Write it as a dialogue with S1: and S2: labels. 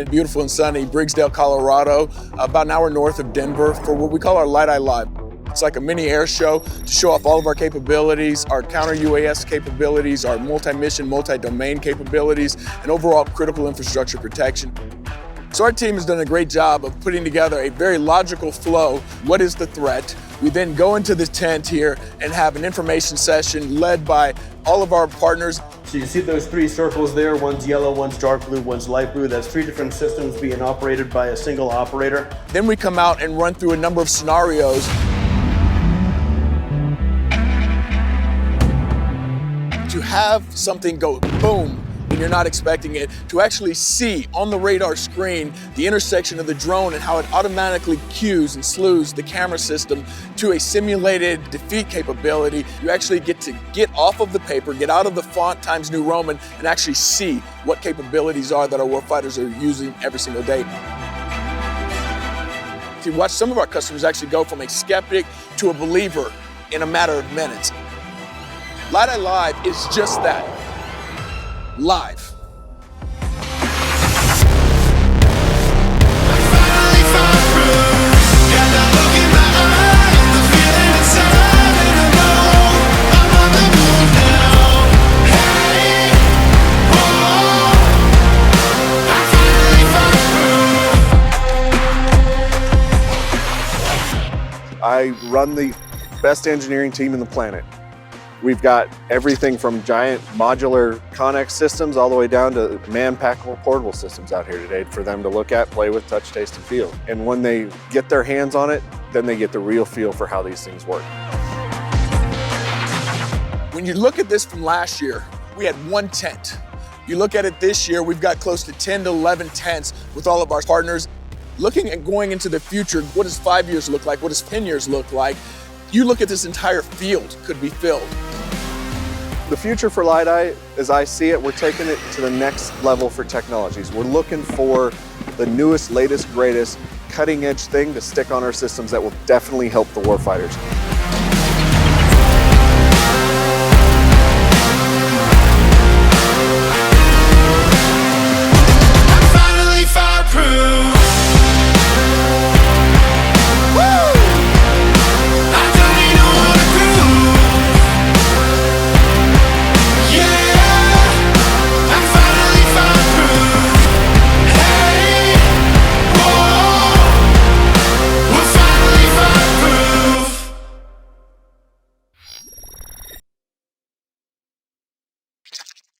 S1: in beautiful and sunny Briggsdale, Colorado, about an hour north of Denver, for what we call our Liteye Live. It's like a mini air show to show off all of our capabilities, our counter-UAS capabilities, our multi-mission, multi-domain capabilities, and overall critical infrastructure protection. So our team has done a great job of putting together a very logical flow. What is the threat? We then go into the tent here and have an information session led by all of our partners.
S2: So you see those three circles there, one's yellow, one's dark blue, one's light blue. That's three different systems being operated by a single operator.
S1: Then we come out and run through a number of scenarios. To have something go boom when you're not expecting it, to actually see on the radar screen the intersection of the drone and how it automatically cues and slews the camera system to a simulated defeat capability. You actually get to get off of the paper, get out of the font Times New Roman, and actually see what capabilities are that our warfighters are using every single day. To watch some of our customers actually go from a skeptic to a believer in a matter of minutes. Liteye Live is just that. Live.
S3: I run the best engineering team in the planet. We've got everything from giant modular Connex systems all the way down to man-packable portable systems out here today for them to look at, play with, touch, taste, and feel. And when they get their hands on it, then they get the real feel for how these things work.
S1: When you look at this from last year, we had one tent. You look at it this year, we've got close to 10 to 11 tents with all of our partners. Looking at going into the future, what does 5 years look like? What does 10 years look like? You look at this entire field could be filled.
S3: The future for Liteye, as I see it, we're taking it to the next level for technologies. We're looking for the newest, latest, greatest, cutting edge thing to stick on our systems that will definitely help the warfighters.